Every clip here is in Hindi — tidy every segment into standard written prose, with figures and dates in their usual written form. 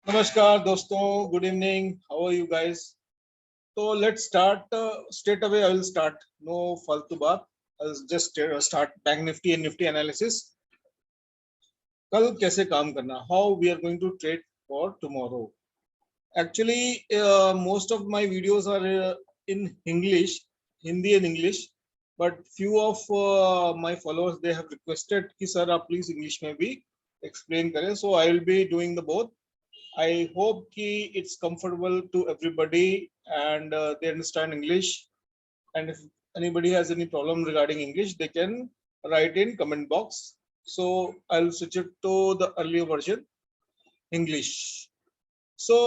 नमस्कार दोस्तों, good evening, how are you guys. तो let's start straight away. I will start, no फालतू बात। I just start bank Nifty and Nifty analysis. कल कैसे काम करना, how we are going to trade for tomorrow. Actually most of my videos are in English, Hindi and English, but few of my followers they have requested कि सर आप प्लीज इंग्लिश में भी एक्सप्लेन करें, so I will be doing the both. I hope ki it's comfortable to everybody and they understand English. And if anybody has any problem regarding English, they can write in comment box. So I'll switch it to the earlier version, English. So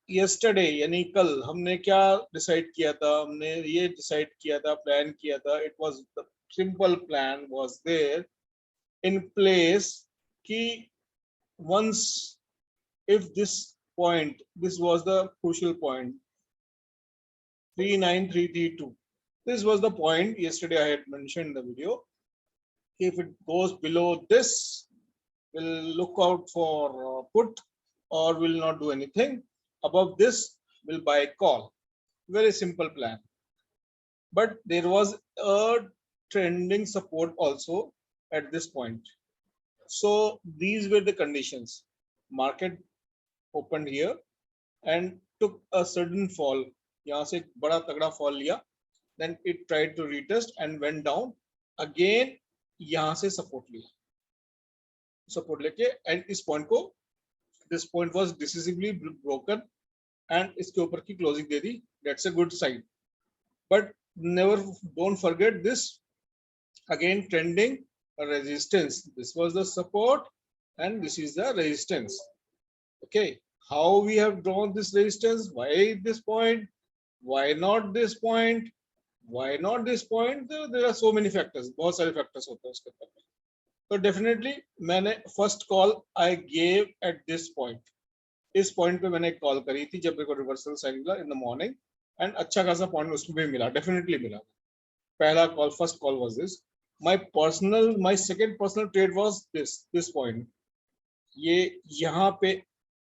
yesterday यानी कल हमने क्या डिसाइड किया था, हमने ये डिसाइड किया था, प्लान किया था. It was the simple plan was there in place कि once if this point, this was the crucial point, 39332, this was the point yesterday I had mentioned in the video. If it goes below this, we'll look out for put or will not do anything. Above this, we'll buy call. Very simple plan. But there was a trending support also at this point. So these were the conditions. Market opened here and took a sudden fall. यहाँ से बड़ा तगड़ा fall लिया, then it tried to retest and went down again. यहाँ से support लिया, support लेके and इस point को, this point was decisively broken and इसके ऊपर की closing they the. That's a good sign. But never, don't forget this again trending resistance. This was the support and this is the resistance. Okay, how we have drawn this resistance, why this point, why not this point, why not this point, there are so many factors, बहुत सारे factors होते हैं उसके ऊपर. तो definitely मैंने first call I gave at this point. इस point पे मैंने कॉल करी थी जब मेरे को रिवर्सल साइन मिला in the morning and अच्छा खासा पॉइंट उसमें भी मिला, definitely मिला. पहला call, first call was this. My second personal trade was this point. ये यहाँ पे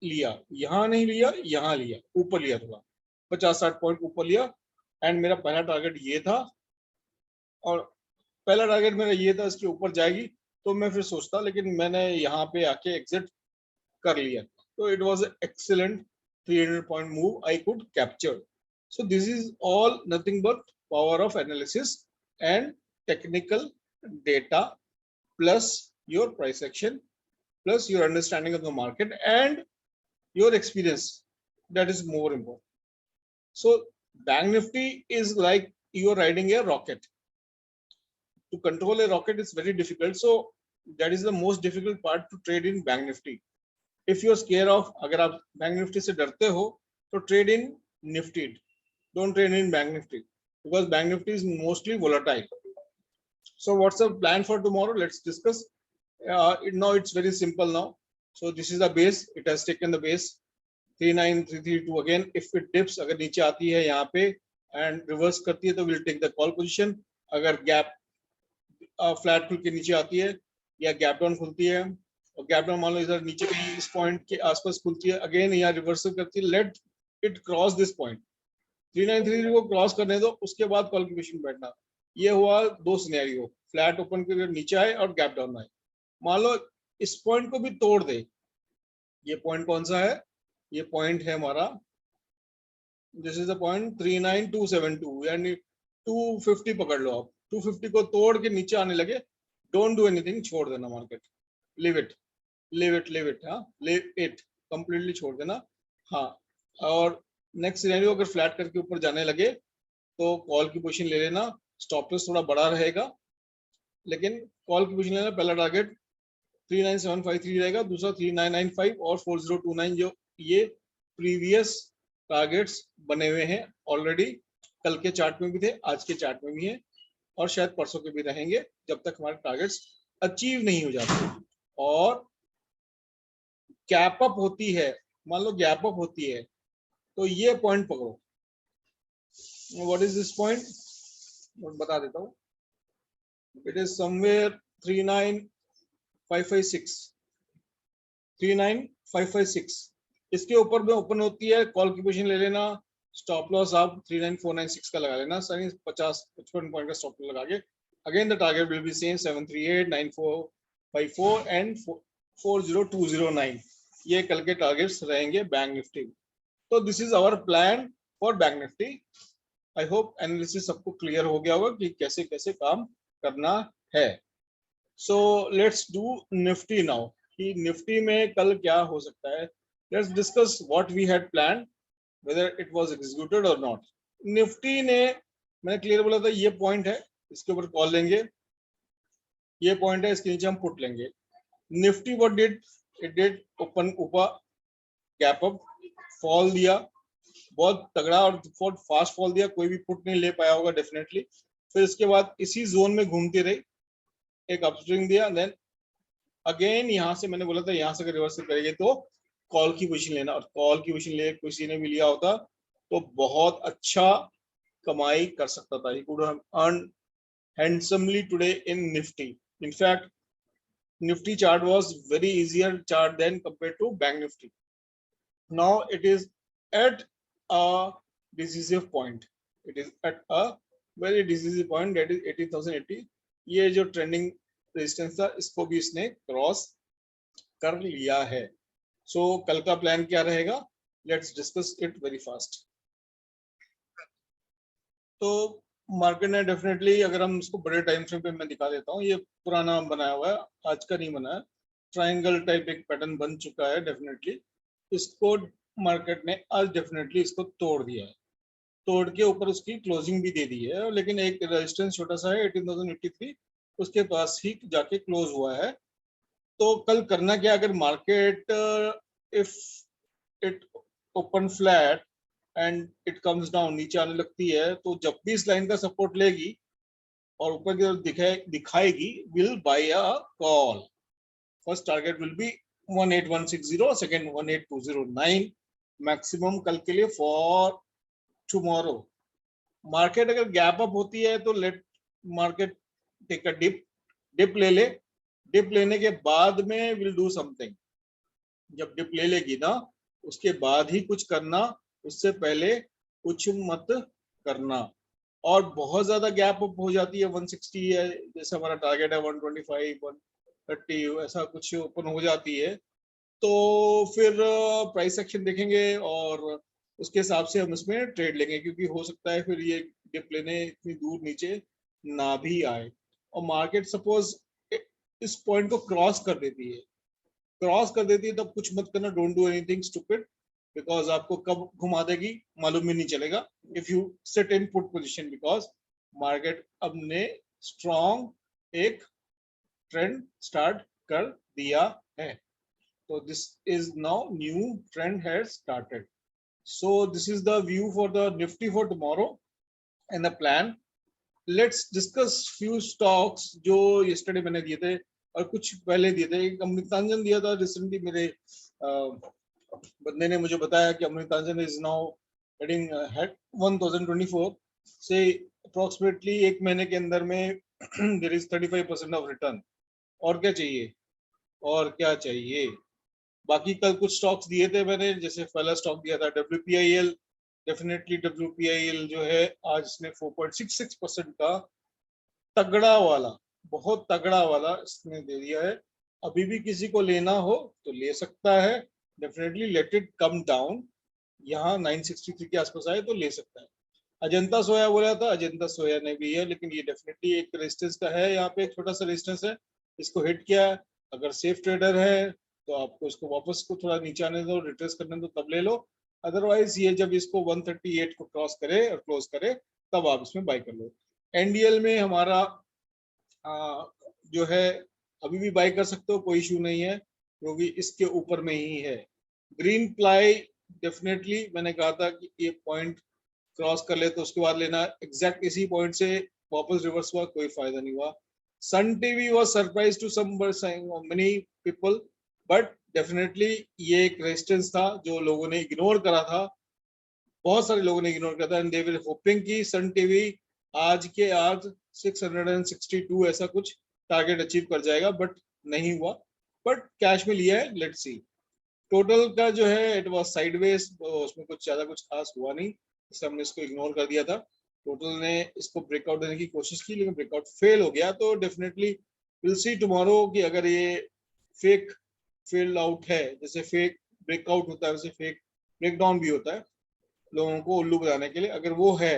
लिया, यहाँ नहीं लिया, यहाँ लिया, ऊपर लिया, थोड़ा 50-60 पॉइंट ऊपर लिया. एंड मेरा पहला टारगेट ये था और पहला टारगेट मेरा ये था इसके ऊपर जाएगी तो मैं फिर सोचता, लेकिन मैंने यहाँ पे आके एग्जिट कर लिया. तो it was excellent 300 point move I could capture. So this is all nothing but power of analysis and technical data plus your price action plus your understanding of the market and your experience. That is more important. So bank nifty is like you are riding a rocket. To control a rocket is very difficult, so that is the most difficult part to trade in bank nifty. If you are scared of, agar aap bank nifty se darte ho, to trade in nifty. Don't trade in bank nifty because bank nifty is mostly volatile. So what's the plan for tomorrow? Let's discuss. Now it's very simple now. So this is the base, it has taken the base 39332. again if it dips, agar niche aati hai yahan pe and reverse karti hai to we'll take the call position. agar gap flat खुल के नीचे आती है या gap down खुलती है और gap down मान लो इधर नीचे कहीं इस point के आसपास खुलती है, again यहाँ reversal करती है, let it cross this point 393 को क्रॉस करने दो, उसके बाद कॉल की पोजीशन बैठना. ये हुआ दो सिनेरियो, फ्लैट ओपन करके नीचे आए और गैप डाउन आए. मान लो इस पॉइंट को भी तोड़ दे, ये पॉइंट कौन सा है, ये पॉइंट है हमारा, दिस इज द पॉइंट 39272, यानी 250 पकड़ लो आप. 250 को तोड़ के नीचे आने लगे, डोंट डू एनीथिंग, छोड़ देना market, leave it, leave it, leave it, हाँ लीव इट, कंप्लीटली छोड़ देना. हाँ, और नेक्स्ट सिनेरियो अगर फ्लैट करके ऊपर जाने लगे तो कॉल की पोजीशन ले लेना. स्टॉप लॉस थोड़ा बड़ा रहेगा लेकिन कॉल की पोजीशन लेना. पहला टारगेट 39753 रहेगा, दूसरा 3995 और 4029, जो ये प्रीवियस टारगेट्स बने हुए हैं ऑलरेडी, कल के चार्ट में भी थे, आज के चार्ट में भी है और शायद परसों के भी रहेंगे जब तक हमारे टारगेट्स अचीव नहीं हो जाते. और गैप अप होती है, मान लो गैप अप होती है तो ये पॉइंट पकड़ो. व्हाट इज दिस पॉइंट, बता देता हूँ. It is somewhere 39556, 39556. इसके ऊपर में ओपन होती है, कॉल की पोजीशन ले लेना, स्टॉप लॉस आप 39496 का लगा लेना, सारी 55 पॉइंट का स्टॉप लॉस लगा के again the target will be same 7389454 and 40209, ये कल के टारगेट्स रहेंगे बैंक निफ्टी। तो this is our plan for bank nifty. I hope analysis सबको क्लियर हो गया होगा कि कैसे कैसे काम करना है। So let's do nifty now, कि निफ्टी में कल क्या हो सकता है। Let's discuss what we had plan, whether it was executed और नॉट। निफ्टी ने, मैंने क्लियर बोला था ये पॉइंट है, इसके ऊपर कॉल लेंगे, ये पॉइंट है, इसके नीचे हम पुट लेंगे। Nifty what did, it did open ऊपर, गैप अप, फॉल दिया, बहुत तगड़ा और बहुत फास्ट फॉल दिया, कोई भी पुट नहीं ले पाया होगा डेफिनेटली। फिर इसके बाद इसी जोन में घूमती रही, एक अपस्विंग दिया, देन अगेन यहाँ से मैंने बोला था यहाँ से अगर रिवर्सल करेगी तो कॉल की पोजीशन लेना, और कॉल की पोजीशन ले किसी ने भी लिया होता तो बहुत अच्छा कमाई कर सकता था। He could have earn handsomely today in nifty. In fact nifty chart was very easier chart than compare to bank nifty. Now it is at a decisive point, it is at a very decisive point, that is 18,080। ये जो ट्रेंडिंग रेजिस्टेंस था इसको भी इसने क्रॉस कर लिया है। सो कल का प्लान क्या रहेगा, let's discuss it very fast. तो मार्केट ने डेफिनेटली, अगर हम इसको बड़े टाइम फ्रेम पे मैं दिखा देता हूँ, ये पुराना बनाया हुआ है, आज का नहीं बना है, ट्राइंगल टाइप एक पैटर्न बन चुका है डेफिनेटली। इसको मार्केट ने आज डेफिनेटली इसको तोड़ दिया है, तोड़ के ऊपर उसकी क्लोजिंग भी दे दी है, लेकिन एक रेजिस्टेंस छोटा सा है 18,083, उसके पास ही जाके क्लोज हुआ है। तो कल करना क्या, अगर market if it open flat and it comes down, नीचे आने लगती है, तो जब भी इस लाइन का सपोर्ट लेगी और ऊपर की तरफ दिखाएगी, will buy a call. First target will be 18160, second 18209, maximum कल के लिए फॉर टुमारो। मार्केट अगर गैप अप होती है तो let market take a dip ले ले, डिप लेने के बाद में विल डू समथिंग। जब डिप ले लेगी ना उसके बाद ही कुछ करना, उससे पहले कुछ मत करना। और बहुत ज्यादा गैप अप हो जाती है, 160 है जैसे हमारा टारगेट है, 125 130 ऐसा कुछ ओपन हो जाती है, तो फिर प्राइस एक्शन देखेंगे और उसके हिसाब से हम इसमें ट्रेड लेंगे, क्योंकि हो सकता है फिर ये डिप लेने इतनी दूर नीचे ना भी आए। और मार्केट सपोज इस पॉइंट को क्रॉस कर देती है, तब कुछ मत करना, don't do anything stupid, because आपको कब घुमा देगी मालूम भी नहीं चलेगा if you sit in put position, because market अब ने स्ट्रॉन्ग एक ट्रेंड स्टार्ट कर दिया है। So this is now new trend has started. So this is the view for the Nifty for tomorrow and the plan. Let's discuss few stocks जो yesterday मैंने दिए थे और कुछ पहले दिए थे। अमृतांजन दिया था रिसेंटली, मेरे बंदे ने मुझे बताया कि अमृतांजन इज नाउ हेडिंग 1024 से अप्रोक्सीमेटली एक महीने के अंदर में देयर इज 35% ऑफ रिटर्न। और क्या चाहिए, और क्या चाहिए। बाकी कल कुछ स्टॉक्स दिए थे मैंने, जैसे पहला स्टॉक दिया था WPIL। डेफिनेटली WPIL जो है आज इसने 4.66% का तगड़ा वाला, बहुत तगड़ा वाला इसने दे दिया है। अभी भी किसी को लेना हो तो ले सकता है, definitely let it come down, यहाँ 963 के आसपास आए तो ले सकता है। अजंता सोया बोला था, अजंता सोया ने भी है, लेकिन ये डेफिनेटली एक रेजिस्टेंस का है, यहाँ पे एक छोटा सा रेजिस्टेंस है, इसको हिट किया। अगर सेफ ट्रेडर है तो आपको इसको वापस को थोड़ा नीचे आने दो, रिट्रेस करने दो, तब ले लो। अदरवाइज ये जब इसको 138 को क्रॉस करे और क्लोज करे तब आप इसमें बाय कर लो। एनडीएल में हमारा जो है अभी भी बाय कर सकते हो, कोई इशू नहीं है, क्योंकि इसके ऊपर में ही है। ग्रीन प्लाई डेफिनेटली मैंने कहा था कि ये पॉइंट क्रॉस कर ले तो उसके बाद लेना, एग्जैक्ट इसी पॉइंट से वापस रिवर्स हुआ, कोई फायदा नहीं हुआ। Sun TV was surprise to some many people, but definitely ये एक रेजिस्टेंस था जो लोगों ने इग्नोर करा था, बहुत सारे लोगों ने इग्नोर करा था, एंड दे वर होपिंग कि सन टीवी आज के आज 662 ऐसा कुछ टारगेट अचीव कर जाएगा, बट नहीं हुआ। बट कैश में लिया है, लेट्स सी। टोटल का जो है इट वाज साइडवेज, उसमें कुछ ज्यादा कुछ खास हुआ नहीं, इसलिए हमने इसको इग्नोर कर दिया था। टोटल ने इसको ब्रेकआउट देने की कोशिश की लेकिन ब्रेकआउट फेल हो गया, तो डेफिनेटली विल सी टुमारो कि अगर ये फेक फेल आउट है, जैसे फेक ब्रेकआउट होता है वैसे फेक ब्रेकडाउन भी होता है लोगों को उल्लू बनाने के लिए, अगर वो है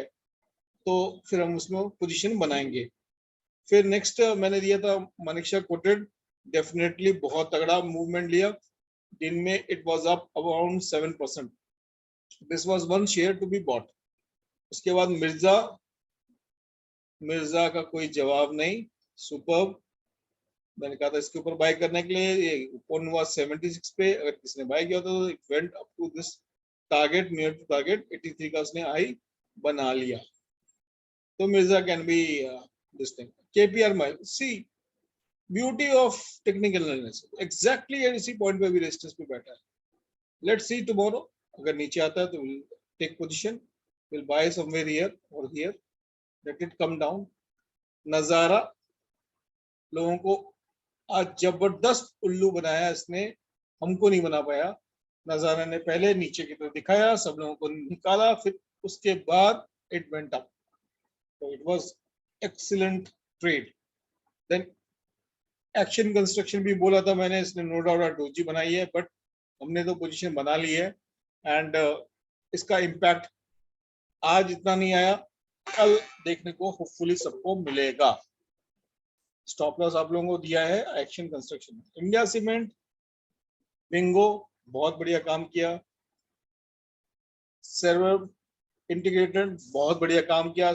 तो फिर हम उसमें पोजीशन बनाएंगे। फिर नेक्स्ट मैंने दिया था मनीषा कोटेड, डेफिनेटली बहुत तगड़ा मूवमेंट लिया, दिन में it was up around 7%। This was one share to be bought. उसके बाद मिर्जा, मिर्जा का कोई जवाब नहीं, सुपर। मैंने कहा था इसके ऊपर बाय करने के लिए, ये ओपन हुआ 76 पे, अगर किसी ने बाय किया तो it went up to this target, near to target 83 का उसने हाई बना लिया। तो Mirza can be this thing. KPR mill, see beauty of technical analysis, exactly इसी पॉइंट पे भी रेजिस्टेंस पे बैठा है। लेट्स सी टुमारो, अगर नीचे आता है तो will take position, will buy somewhere here और here, let it come down. नजारा, लोगों को आज जबरदस्त उल्लू बनाया इसने, हमको नहीं बना पाया। नजारा ने पहले नीचे की तरफ दिखाया, सब लोगों को निकाला, फिर उसके बाद इट वेंट अप, तो it was excellent trade. Then action construction भी बोला था मैंने, इसने नो डाउट डोजी बनाई है, बट हमने तो पोजीशन बना ली है एंड इसका इम्पैक्ट आज इतना नहीं आया, कल देखने को होपफुली सबको मिलेगा। स्टॉप लॉस आप लोगों को दिया है action construction. India cement, Bingo, बहुत बढ़िया काम किया। सर्वर इंटीग्रेटेड, बहुत बढ़िया काम किया,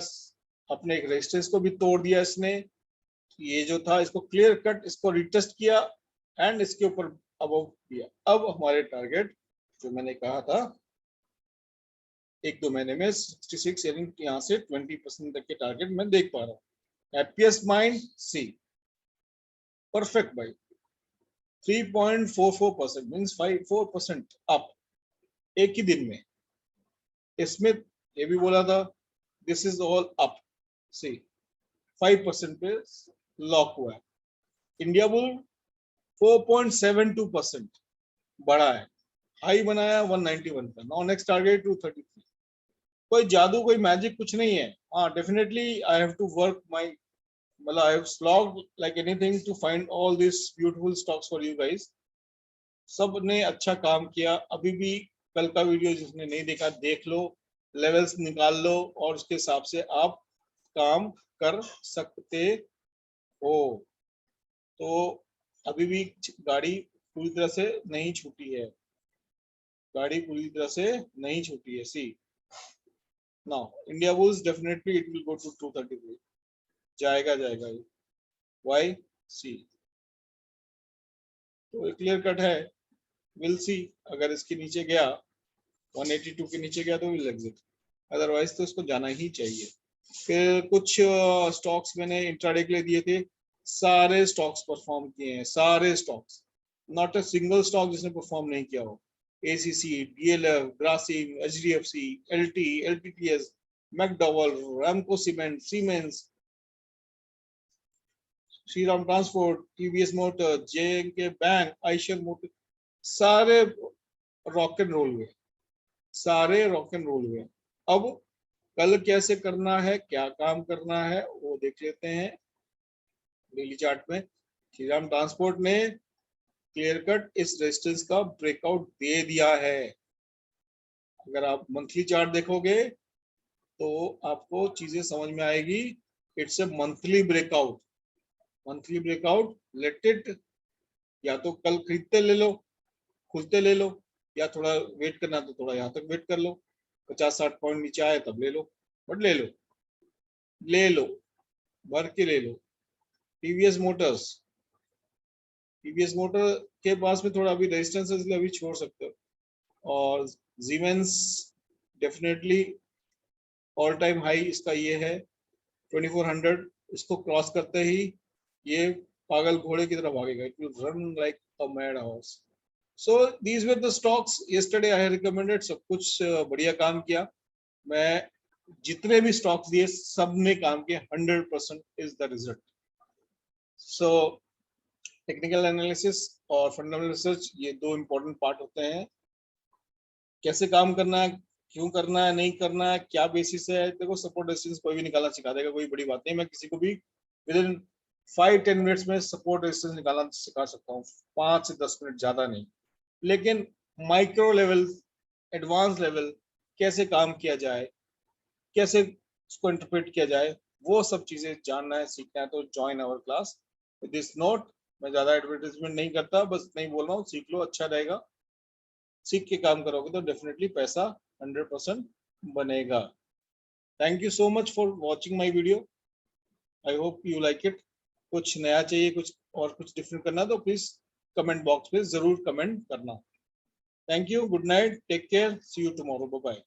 अपने एक रेजिस्टेंस को भी तोड़ दिया इसने, ये जो था इसको क्लियर कट, इसको रिटेस्ट किया एंड इसके ऊपर अबव किया। अब हमारे टारगेट जो मैंने कहा था 1-2 महीने में 66, यानी यहाँ से 20% तक के टारगेट मैं देख पा रहा हूँ। Happiest mind, see perfect buy 3.44% means 4% up एक ही दिन में। स्मिथ ये भी बोला था this is all up, see 5% पे लॉक हुआ है। इंडिया बुल 4.72% बढ़ा है, हाई बनाया 191 का, नाउ नेक्स्ट टारगेट 233। कोई जादू कोई मैजिक कुछ नहीं है। हाँ definitely I have to work my, मतलब I have slogged like anything to find all this beautiful stocks for you guys. सब ने अच्छा काम किया। अभी भी कल का वीडियो जिसने नहीं देखा देख लो, लेवल्स निकाल लो और उसके हिसाब से आप काम कर सकते हो। तो अभी भी गाड़ी पूरी तरह से नहीं छूटी है, गाड़ी पूरी तरह से नहीं छूटी है। See now Indiabulls definitely it will go to 233, जाएगा जाएगा ये, वाई सी। तो क्लियर कट है, विल सी। अगर इसके नीचे गया 182 के नीचे गया तो विल एग्जिट, अदरवाइज तो इसको जाना ही चाहिए। फिर कुछ स्टॉक्स मैंने इंट्राडे के लिए दिए थे, सारे स्टॉक्स परफॉर्म किए हैं, सारे stocks, not a single stock जिसने परफॉर्म नहीं किया हो। ACC, DLF, Grasim, HDFC, LT, LTTS, McDowell, Ramco cement, Siemens, Shriram transport, TVS motor, J&K bank, Eicher motor, सारे रॉक एंड रोल हुए, सारे रॉक एंड रोल हुए। अब कल कैसे करना है, क्या काम करना है वो देख लेते हैं डेली चार्ट में। श्रीराम ट्रांसपोर्ट ने क्लियर कट इस रेजिस्टेंस का ब्रेकआउट दे दिया है। अगर आप मंथली चार्ट देखोगे तो आपको चीजें समझ में आएगी। It's a monthly breakout, monthly breakout, let it, या तो कल खरीदते ले लो, खुलते ले लो, या थोड़ा वेट करना तो थोड़ा यहाँ तक वेट कर लो, 50-60 पॉइंट नीचे आए तब ले लो, बट ले लो, ले लो, भर के ले लो। टीवीएस मोटर्स, टीवीएस मोटर के पास में थोड़ा अभी रेजिस्टेंस है इसलिए अभी छोड़ सकते हो। और Zeeman definitely all time high इसका ये है 2400, इसको क्रॉस करते ही ये पागल घोड़े की तरह भागेगा, it will run like a mad horse. So these were the stocks yesterday I recommended. सब कुछ बढ़िया काम किया, मैं जितने भी स्टॉक्स दिए सब ने काम किया, 100% is the result. So technical analysis और फंडामेंटल रिसर्च, ये दो इंपॉर्टेंट पार्ट होते हैं। कैसे काम करना है, क्यों करना है, नहीं करना है, क्या बेसिस है। देखो सपोर्ट रेजिस्टेंस कोई भी निकालना सिखा देगा, कोई बड़ी बात नहीं। मैं किसी को भी विद इन 5-10 मिनट्स में सपोर्ट रेजिस्टेंस निकालना सिखा सकता हूँ, 5 से 10 मिनट, ज्यादा नहीं। लेकिन माइक्रो लेवल, एडवांस लेवल, कैसे काम किया जाए, कैसे उसको इंटरप्रेट किया जाए, वो सब चीजें जानना है, सीखना है, तो join our class. With this note, मैं ज्यादा एडवर्टाइजमेंट नहीं करता, बस नहीं बोल रहा हूँ, सीख लो, अच्छा रहेगा। सीख के काम करोगे तो डेफिनेटली पैसा 100% बनेगा। Thank you so much for watching my video. I hope you like it. कुछ नया चाहिए, कुछ और कुछ डिफरेंट करना, तो प्लीज कमेंट बॉक्स में जरूर कमेंट करना। Thank you, good night, take care, see you tomorrow, bye bye.